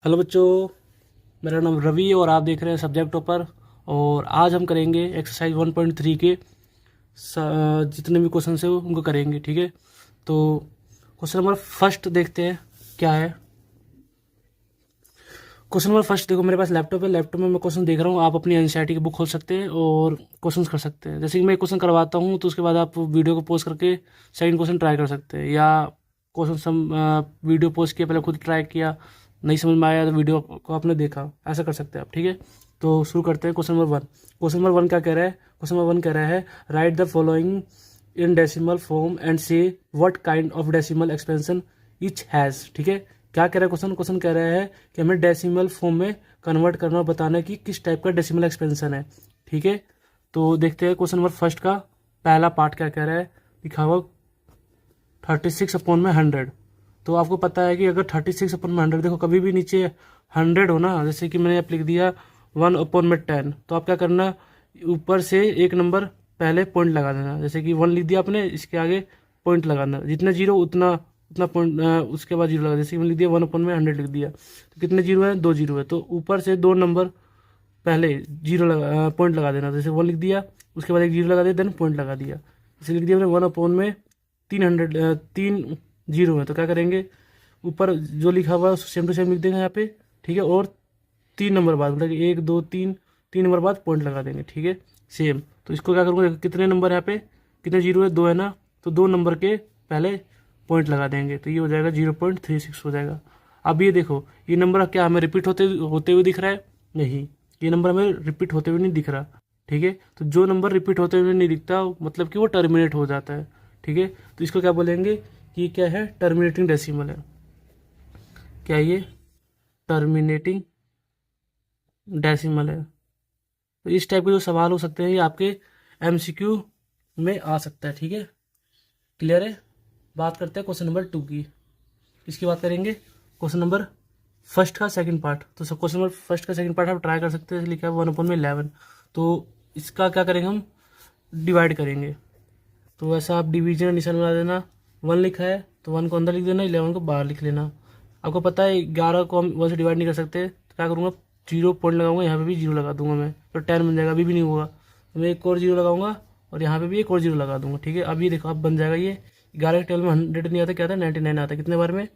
Hello बच्चों, मेरा नाम रवि है और आप देख रहे हैं सब्जेक्ट टॉपर। और आज हम करेंगे एक्सरसाइज 1.3 के जितने भी क्वेश्चन है उनको करेंगे। ठीक है, तो क्वेश्चन नंबर फर्स्ट देखते हैं क्या है। क्वेश्चन नंबर फर्स्ट देखो, मेरे पास लैपटॉप है, लैपटॉप में मैं क्वेश्चन देख रहा हूँ। आप अपनी एनसीईआरटी की बुक खोल सकते हैं और क्वेश्चन कर सकते हैं। जैसे कि मैं क्वेश्चन करवाता हूँ तो उसके बाद आप वीडियो को पॉज करके सेकंड क्वेश्चन ट्राई कर सकते हैं, या क्वेश्चन वीडियो पॉज किया, पहले खुद ट्राई किया, नहीं समझ में आया तो वीडियो को आपने देखा, ऐसा कर सकते हैं आप। ठीक है, तो शुरू करते हैं। Question number one. Question number one क्या कह रहा है? क्वेश्चन नंबर वन कह रहा है write the following in decimal form and say what kind of decimal expansion each has. ठीक है, क्या कह रहा है क्वेश्चन? क्वेश्चन कह रहा है कि हमें डेसिमल फॉर्म में कन्वर्ट करना और बताना है कि किस टाइप का डेसिमल एक्सपेंशन है। ठीक है, तो देखते हैं क्वेश्चन नंबर फर्स्ट का पहला पार्ट क्या कह रहा है। लिखा हुआ 36/100। तो आपको पता है कि अगर 36/100, देखो कभी भी नीचे 100 हो ना, जैसे कि मैंने आप लिख दिया 1/10, तो आप क्या करना, ऊपर से एक नंबर पहले पॉइंट लगा देना। जैसे कि 1 लिख दिया आपने, इसके आगे पॉइंट लगाना, जितना जीरो उतना उतना पॉइंट, उसके बाद जीरो लगा। जैसे कि मैंने लिख दिया 1/100 लिख दिया, तो कितने जीरो है? 2 जीरो है, तो ऊपर से 2 नंबर पहले जीरो लगा, पॉइंट लगा देना। जैसे 1 लिख दिया, उसके बाद एक जीरो लगा दिया, देन पॉइंट लगा दिया। जैसे लिख दिया मैंने 1/में 300, 3 जीरो है, तो क्या करेंगे, ऊपर जो लिखा हुआ है उसको सेम टू सेम लिख देंगे यहाँ पे। ठीक है, और 3 नंबर बाद, मतलब 1 2 3, 3 नंबर बाद पॉइंट लगा देंगे। ठीक है, सेम। तो इसको क्या करूँगा, कितने नंबर यहाँ पे, कितने जीरो है? 2 है ना, तो 2 नंबर के पहले पॉइंट लगा देंगे, तो ये हो जाएगा 0.36 हो जाएगा। अब ये देखो, ये नंबर क्या हमें रिपीट होते हुए दिख रहा है? नहीं, ये नंबर हमें रिपीट होते हुए नहीं दिख रहा। ठीक है, तो जो नंबर रिपीट होते हुए नहीं दिखता मतलब कि वो टर्मिनेट हो जाता है। ठीक है, तो इसको क्या बोलेंगे कि क्या है? टर्मिनेटिंग डेसिमल है। क्या ये टर्मिनेटिंग डेसिमल है? तो इस टाइप के जो सवाल हो सकते हैं ये आपके एमसीक्यू में आ सकता है। ठीक है, क्लियर है? बात करते हैं क्वेश्चन नंबर 2 की। किसकी बात करेंगे? क्वेश्चन नंबर फर्स्ट का सेकंड पार्ट। तो सब क्वेश्चन नंबर फर्स्ट का सेकंड पार्ट आप ट्राई कर सकते हैं। लिखा है 1/11। तो इसका क्या करेंगे, हम डिवाइड करेंगे। तो ऐसा आप डिवीजन निशान बना देना। 1 लिखा है तो 1 को अंदर लिख देना, 11 को बाहर लिख लेना। आपको पता है 11 को हम 1 से डिवाइड नहीं कर सकते, तो क्या करूँगा, जीरो पॉइंट लगाऊंगा, यहाँ पे भी जीरो लगा दूंगा मैं, तो 10 बन जाएगा। अभी भी नहीं होगा, तो मैं एक और जीरो लगाऊंगा और यहाँ पे भी एक और जीरो लगा दूंगा। ठीक है, अब ये देखो, अब बन जाएगा ये 11 के टेबल में 100 नहीं आता, क्या आता है? 99 आता है। कितने बार में?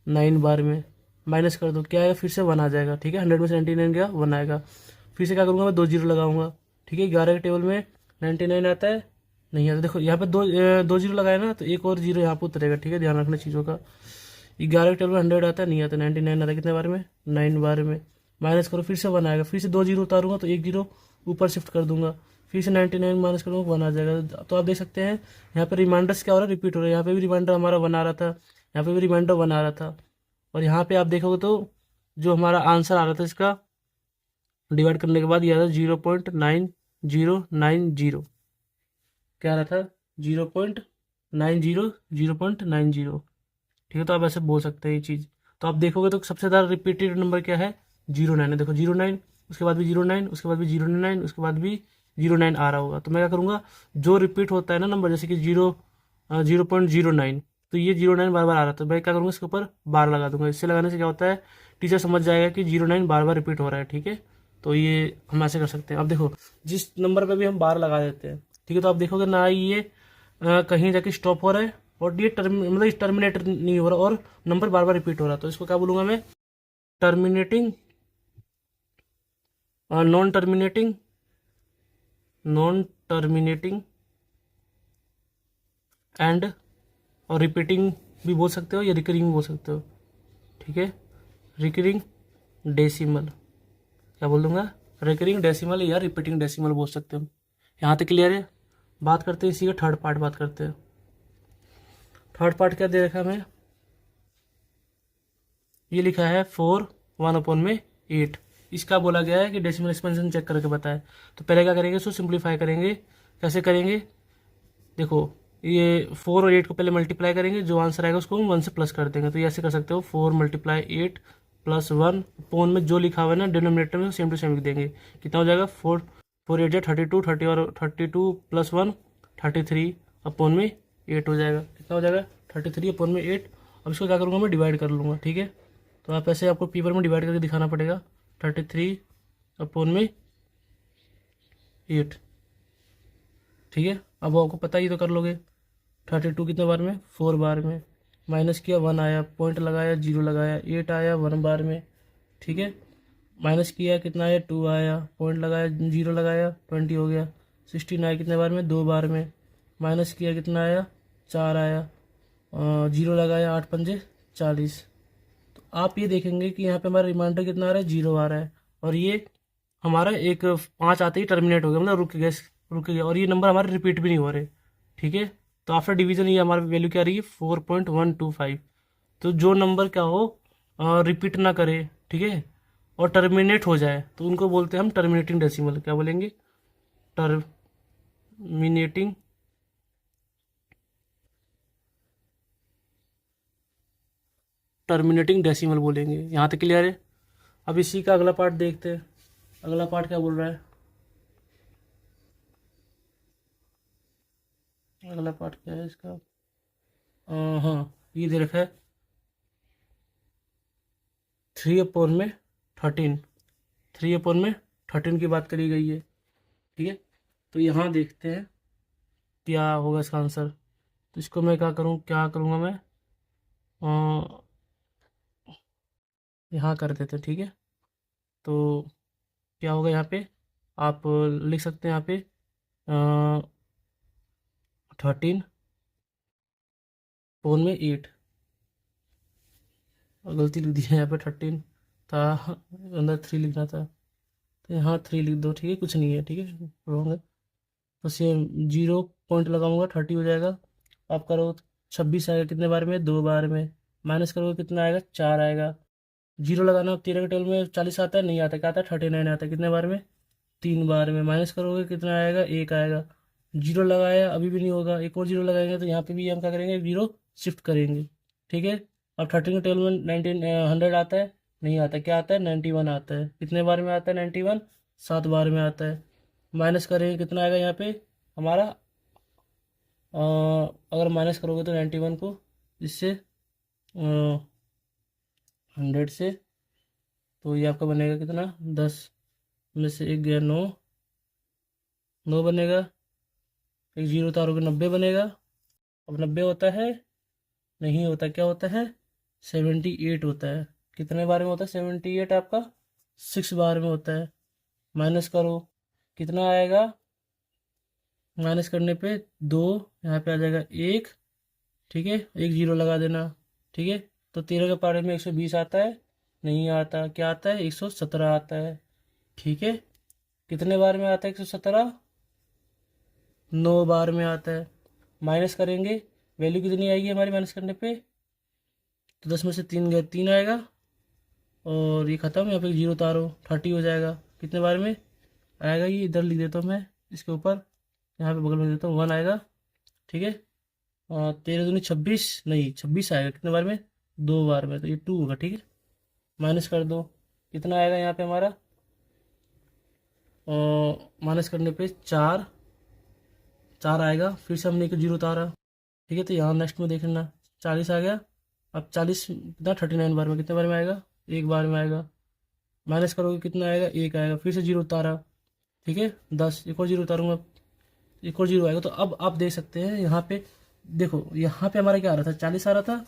9 बार में। माइनस कर दो, क्या आएगा? फिर से 1 आ जाएगा। ठीक है, 100 में से 99 गया, 1 आएगा। फिर से क्या करूँगा, मैं 2 जीरो लगाऊंगा। ठीक है, 11 के टेबल में 99 आता है, नहीं आता। देखो यहाँ पे दो जीरो लगाए ना, तो एक और जीरो यहाँ पे उतरेगा। ठीक है, ध्यान रखना चीज़ों का। 11 के टेबल में 100 आता है, नहीं आता। 99 आता है, कितने बार में? 9 बार में। माइनस करो, फिर से 1 आएगा। फिर से 2 जीरो उतारूंगा तो एक जीरो ऊपर शिफ्ट कर दूंगा। फिर से 99 माइनस करूँगा, 1 आ जाएगा। तो आप देख सकते हैं यहाँ पे रिमाइंडर्स क्या हो रहा है, रिपीट हो रहा है। यहाँ पे भी रिमाइंडर हमारा 1 आ रहा था, यहाँ पे भी रिमाइंडर 1 आ रहा था, और यहाँ पे आप देखोगे तो जो हमारा आंसर आ रहा था इसका डिवाइड करने के बाद, यह आता 0.9090। क्या आ रहा था? 0.90, 0.90। ठीक है, तो आप ऐसे बोल सकते हैं ये चीज़। तो आप देखोगे तो सबसे ज़्यादा रिपीटेड नंबर क्या है? 09 है। देखो 09, उसके बाद भी 09, उसके बाद भी 09, उसके बाद भी 09 आ रहा होगा। तो मैं क्या करूँगा, जो रिपीट होता है ना नंबर, जैसे कि 0.09, तो ये 09 बार बार आ रहा था, मैं क्या करूँगा, इसके ऊपर बार लगा दूंगा। इससे लगाने से क्या होता है, टीचर समझ जाएगा कि 09 बार बार रिपीट हो रहा है। ठीक है, तो ये हम ऐसे कर सकते हैं। अब देखो, जिस नंबर पर भी हम बार लगा देते हैं, ठीक है, तो आप देखोगे ना ये कहीं जाके स्टॉप हो रहा है, और ये मतलब टर्मिनेट नहीं हो रहा, और नंबर बार बार रिपीट हो रहा। तो इसको क्या बोलूंगा मैं? Terminating, non terminating, non terminating and, और रिपीटिंग भी बोल सकते हो, या रिकरिंग भी बोल सकते हो। ठीक है, रिकरिंग डेसिमल, क्या बोल दूंगा? रिकरिंग डेसिमल या रिपीटिंग डेसिमल बोल सकते हो। यहाँ तक क्लियर है? बात करते हैं इसी का थर्ड पार्ट, बात करते हैं। थर्ड पार्ट क्या दे रखा है हमें? ये लिखा है 4 1/8। इसका बोला गया है कि डेसिमल एक्सपेंशन चेक करके बताए। तो पहले क्या करेंगे, इसको सिंप्लीफाई करेंगे। कैसे करेंगे? देखो, ये 4 और 8 को पहले मल्टीप्लाई करेंगे, जो आंसर आएगा उसको हम 1 से प्लस कर देंगे। तो ये ऐसे कर सकते हो, 4 × 8 + 1 पोन में जो लिखा हुआ है ना डिनोमिनेटर में, सेम टू सेम लिख देंगे। कितना हो जाएगा? 4 8 32, 30 और 32 + 1 33 अपॉन में 8 हो जाएगा। कितना हो जाएगा? 33 अपॉन में 8। अब इसको क्या करूँगा मैं? डिवाइड कर लूँगा। ठीक है, तो आप ऐसे आपको पेपर में डिवाइड करके दिखाना पड़ेगा। 33/8, ठीक है। अब वो आपको पता ही तो कर लोगे। 32 कितने बार में, 4 बार में। माइनस किया 1 आया, पॉइंट लगाया 0 लगाया, 8 आया 1 बार में, ठीक है। माइनस किया कितना आया, 2 आया, पॉइंट लगाया 0 लगाया, 20 हो गया। 16 आया कितने बार में, 2 बार में। माइनस किया कितना आया, 4 आया, 0 लगाया, 8 पंजे 40। तो आप ये देखेंगे कि यहाँ पे हमारा रिमाइंडर कितना आ रहा है, 0 आ रहा है। और ये हमारा एक 5 आते ही टर्मिनेट हो गया, मतलब रुक गया। और ये नंबर हमारे रिपीट भी नहीं हो रहे, ठीक है। तो आफ्टर डिवीजन ये हमारी वैल्यू क्या आ रही है, 4.125। तो जो नंबर क्या हो, रिपीट ना करे, ठीक है, और टर्मिनेट हो जाए, तो उनको बोलते हैं हम टर्मिनेटिंग डेसिमल। क्या बोलेंगे, टर्मिनेटिंग टर्मिनेटिंग डेसिमल बोलेंगे। यहाँ तक क्लियर है। अब इसी का अगला पार्ट देखते हैं। अगला पार्ट क्या बोल रहा है, अगला पार्ट क्या है इसका, हाँ ये दे रखा है 3/13। 3/13 की बात करी गई है, ठीक है। तो यहाँ देखते हैं क्या होगा इसका आंसर। तो इसको मैं क्या करूँगा मैं, यहाँ कर देते हैं, ठीक है। तो क्या होगा यहाँ पे, आप लिख सकते हैं यहाँ पे 13/8। गलती लिख दी है यहाँ पे, 13 था, अंदर 3 लिखना था, तो यहाँ 3 लिख दो, ठीक है, कुछ नहीं है, ठीक है, रॉन्ग है। तो सेम 0 पॉइंट लगाऊंगा, 30 हो जाएगा। आप करो 26 आएगा कितने बार में, 2 बार में। माइनस करोगे कितना आएगा, 4 आएगा। 0 लगाना, 13 के टेबल में 40 आता है, नहीं आता, क्या आता है, 39 आता है, कितने बार में, 3 बार में। माइनस करोगे कितना आएगा, 1 आएगा। 0 लगाया अभी भी नहीं होगा, एक और 0 लगाएंगे, तो यहाँ पे भी हम क्या करेंगे, 0 शिफ्ट करेंगे, ठीक है। अब 13 के टेबल में 19 100 आता है, नहीं आता, क्या आता है, 91 आता है। कितने बार में आता है 91, 7 बार में आता है। माइनस करेंगे कितना आएगा यहाँ पे हमारा, अगर माइनस करोगे तो 91 को इससे 100 से, तो ये आपका बनेगा कितना, 10 में से 1 गया 9, 9 बनेगा। एक 0 उतारोगे 90 बनेगा। अब 90 होता है, नहीं होता, क्या होता है, 78 होता है। कितने बार में होता है 78 आपका, 6 बार में होता है। माइनस करो कितना आएगा, माइनस करने पे 2, यहाँ पे आ जाएगा 1, ठीक है, एक 0 लगा देना, ठीक है। तो 13 के पारे में 120 आता है, नहीं आता, क्या आता है, 117 आता है, ठीक है। कितने बार में आता है 117, 9 बार में आता है। माइनस करेंगे, वैल्यू कितनी आएगी हमारी माइनस करने पे, तो 10 में से 3 गया 3 आएगा, और ये ख़त्म। यहाँ पे 0 उतारो, 30 हो जाएगा, कितने बार में आएगा, ये इधर लिख देता हूँ मैं इसके ऊपर, यहाँ पे बगल में देता हूँ 1 आएगा, ठीक है। 13 दूनी 26, नहीं 26 आएगा, कितने बार में, 2 बार में, तो ये 2 होगा, ठीक है। माइनस कर दो, कितना आएगा यहाँ पे हमारा, माइनस करने पे 4 आएगा। फिर से हमने एक 0 उतारा, ठीक है। तो यहाँ नेक्स्ट में देख लेना, 40 आ गया। अब 40 कितना, 39 बार में, कितने बार में आएगा, 1 बार में आएगा। माइनस करोगे कितना आएगा, 1 आएगा। फिर से 0 उतारा, ठीक है, 10, एक और 0 उतारूंगा, एक और 0 आएगा। तो अब आप देख सकते हैं यहाँ पे, देखो यहाँ पे हमारा क्या आ रहा था, 40 आ रहा था।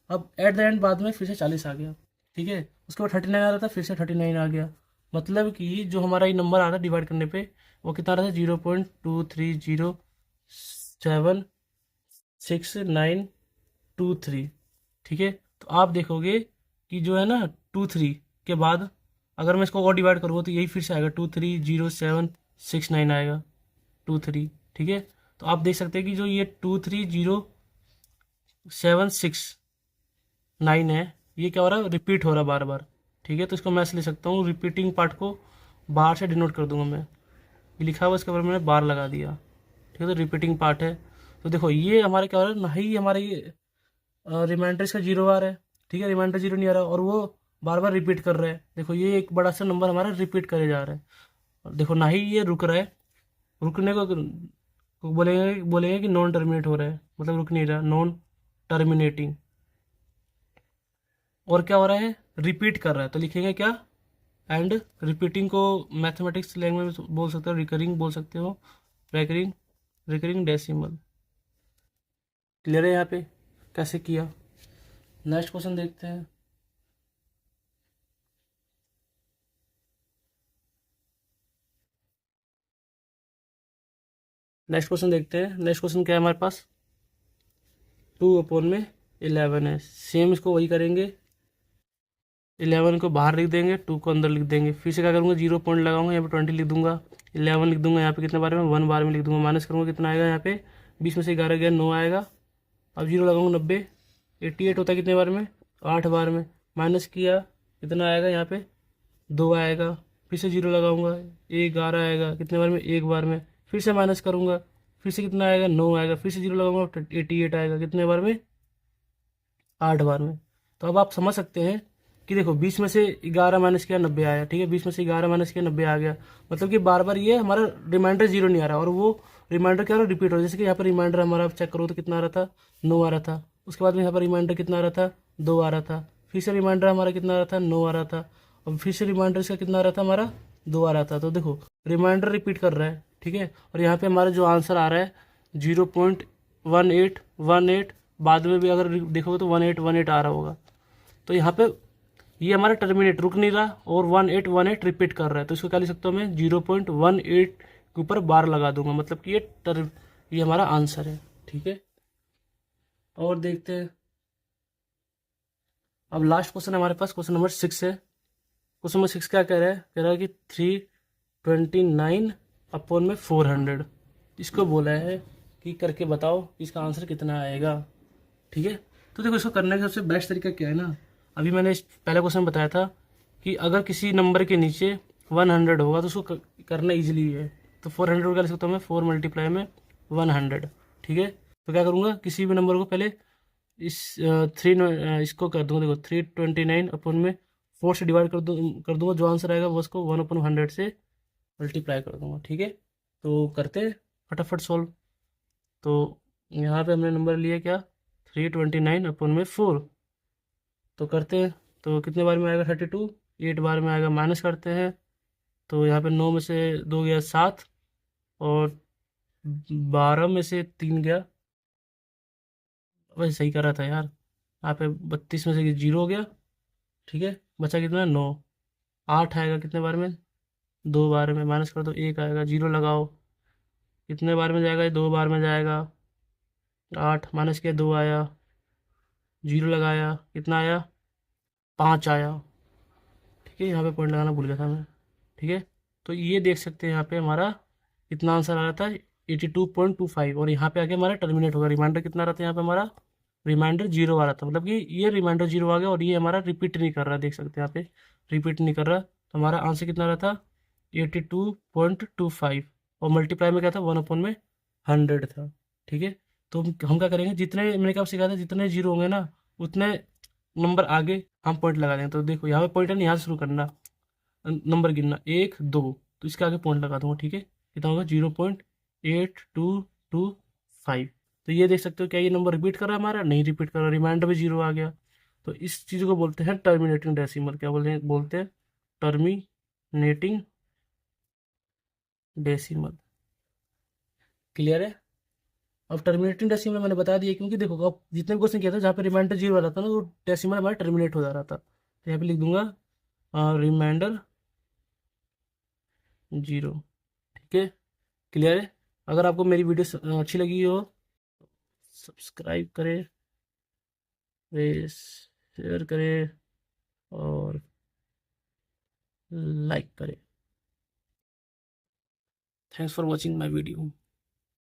अब एट द एंड बाद में फिर से 40 आ गया, ठीक है। उसके बाद 39 आ रहा था, फिर से 39 आ गया। मतलब कि जो हमारा ये नंबर आ रहा था डिवाइड करने पे, वो कितना आ रहा था, 0.23076923, ठीक है। तो आप देखोगे कि जो है ना 23 के बाद अगर मैं इसको और डिवाइड करूँगा, तो यही फिर से आएगा 230769 आएगा, 23, ठीक है। तो आप देख सकते हैं कि जो ये 230769 है, ये क्या हो रहा है, रिपीट हो रहा है बार बार, ठीक है। तो इसको मैं ऐसे ले सकता हूँ, रिपीटिंग पार्ट को बाहर से डिनोट कर दूंगा मैं, ये लिखा हुआ इसके ऊपर मैंने बार लगा दिया, ठीक है। तो रिपीटिंग पार्ट है। तो देखो ये हमारे क्या हो रहा है ना, ही हमारे ये रिमाइंडर इसका 0 आ रहा है, ठीक है, रिमाइंडर 0 नहीं आ रहा, और वो बार बार रिपीट कर रहा है। देखो ये एक बड़ा सा नंबर हमारा रिपीट करे जा रहा है, और देखो ना ही ये रुक रहा है। रुकने को बोलेंगे कि नॉन टर्मिनेट हो रहा है, मतलब रुक नहीं रहा, नॉन टर्मिनेटिंग। और क्या हो रहा है, रिपीट कर रहा है तो लिखेंगे क्या, एंड रिपीटिंग को मैथमेटिक्स लैंग्वेज में बोल सकते हो, रिकरिंग बोल सकते हो, रिकरिंग रिकरिंग डेसिमल। क्लियर है यहाँ पे कैसे किया। नेक्स्ट क्वेश्चन देखते हैं। नेक्स्ट क्वेश्चन देखते हैं। नेक्स्ट क्वेश्चन क्या है हमारे पास, 2/11 है। सेम इसको वही करेंगे, 11 को बाहर लिख देंगे, 2 को अंदर लिख देंगे। फिर से क्या करूँगा, 0 पॉइंट लगाऊंगा, यहाँ पे 20 लिख दूंगा, 11 लिख दूंगा, यहाँ पे कितने बार में 1 बार में लिख दूंगा, माइनस करूँगा कितना आएगा, यहाँ पे 20 में से 11 गया 9 आएगा। अब 0 लगाऊंगा, 90, 88 होता है कितने बार में, 8 बार में, माइनस किया कितना आएगा, यहाँ पे 2 आएगा। फिर से 0 लगाऊंगा, 11 आएगा कितने बार में, 1 बार में। फिर से माइनस करूँगा, फिर से कितना आएगा, 9 आएगा। फिर से 0 लगाऊंगा, 88 आएगा कितने बार में, 8 बार में। तो अब आप समझ सकते हैं कि देखो 20 में से 11 माइनस किया 90 आया, ठीक है, 20 में से 11 माइनस किया 90 आ गया। मतलब कि बार बार ये हमारा रिमाइंडर 0 नहीं आ रहा, और वो रिमाइंडर क्या हो रहा है, रिपीट हो रहा है। जैसे कि यहाँ पर रिमाइंडर हमारा चेक करो तो कितना आ रहा था, 9 आ रहा था। उसके बाद में यहाँ पर रिमाइंडर कितना आ रहा था, 2 आ रहा था। फिर से रिमाइंडर हमारा कितना आ रहा था, 9 आ रहा था। और फिर से रिमाइंडर इसका कितना आ रहा था, हमारा 2 आ रहा था। तो देखो रिमाइंडर रिपीट कर रहा है, ठीक है। और यहाँ पे हमारा जो आंसर आ रहा है 0.1818, बाद में भी अगर देखोगे तो 1818 आ रहा होगा। तो यहाँ पे ये हमारा टर्मिनेट रुक नहीं रहा और 1818 रिपीट कर रहा है, तो इसको क्या लिख सकता हूँ मैं, 0.18 के ऊपर बार लगा दूंगा, मतलब कि ये हमारा आंसर है, ठीक है। और देखते हैं, अब लास्ट क्वेश्चन हमारे पास क्वेश्चन नंबर 6 है। क्वेश्चन नंबर 6 क्या कह रहा है, कह रहा है कि 329/400, इसको बोला है कि करके बताओ इसका आंसर कितना आएगा, ठीक है। तो देखो इसको करने का सबसे बेस्ट तरीका क्या है ना, अभी मैंने पहले क्वेश्चन में बताया था कि अगर किसी नंबर के नीचे 100 होगा तो उसको करना इजीली है। तो 400 का लिख सकता हूँ मैं, 4 मल्टीप्लाई में 100, ठीक है। तो क्या करूँगा, किसी भी नंबर को पहले इस इसको कर दूंगा, देखो 329/4 से डिवाइड कर दूंगा, जो आंसर आएगा वो उसको 1/100 से मल्टीप्लाई कर दूंगा, ठीक है। तो करते हैं फटाफट सॉल्व। तो यहाँ पे हमने नंबर लिया क्या, 329/4, तो करते हैं। तो कितने बार में आएगा, 32, 8 बार में आएगा, माइनस करते हैं। तो यहाँ पे 9 में से 2 गया 7, और 12 में से 3 गया, वैसे सही कर रहा था यार, यहाँ पे 32 में से 0 हो गया, ठीक है। बचा कितना, 9, 8 आएगा कितने बार में, 2 बार में, माइनस कर दो 1 आएगा, 0 लगाओ कितने बार में जाएगा, 2 बार में जाएगा, 8 माइनस किया 2 आया, 0 लगाया कितना आया, 5 आया, ठीक है। यहाँ पे पॉइंट लगाना भूल गया था मैं, ठीक है। तो ये देख सकते हैं यहाँ पे हमारा कितना आंसर आ रहा था, 82.25, और यहाँ पे आके हमारा टर्मिनेट होगा। रिमाइंडर कितना आ रहा था यहाँ पे हमारा, रिमाइंडर 0 आ रहा था, मतलब कि ये रिमाइंडर 0 आ गया और ये हमारा रिपीट नहीं कर रहा, देख सकते हैं यहाँ पे रिपीट नहीं कर रहा। तो हमारा आंसर कितना आ रहा था, 82.25, और मल्टीप्लाई में क्या था, 1/100 था, ठीक है। तो हम क्या करेंगे, जितने मैंने क्या सिखाया था, जितने 0 होंगे ना उतने नंबर आगे हम पॉइंट लगा देंगे। तो देखो यहाँ पे पॉइंट है, यहाँ से शुरू करना, नंबर गिनना 1 2, तो इसके आगे पॉइंट लगा दूंगा, ठीक है। कितना होगा, 0.8225। तो ये देख सकते हो, क्या ये नंबर रिपीट कर रहा है हमारा, नहीं रिपीट कर रहा, रिमाइंडर में 0 आ गया। तो इस चीज़ को बोलते हैं टर्मिनेटिंग डेसिमल, क्या बोलते हैं टर्मिनेटिंग डेसिमल। क्लियर है। अब टर्मिनेटिंग डेसिमल मैंने बता दिया, क्योंकि देखो अब जितने भी क्वेश्चन किया था जहाँ पे रिमाइंडर 0 वाला था ना, तो डेसिमल हमारा टर्मिनेट हो जा रहा था। तो यहाँ पे लिख दूंगा रिमाइंडर 0, ठीक है। क्लियर है। अगर आपको मेरी वीडियो अच्छी लगी हो, सब्सक्राइब करें, शेयर करें और लाइक करें। Thanks for watching my video.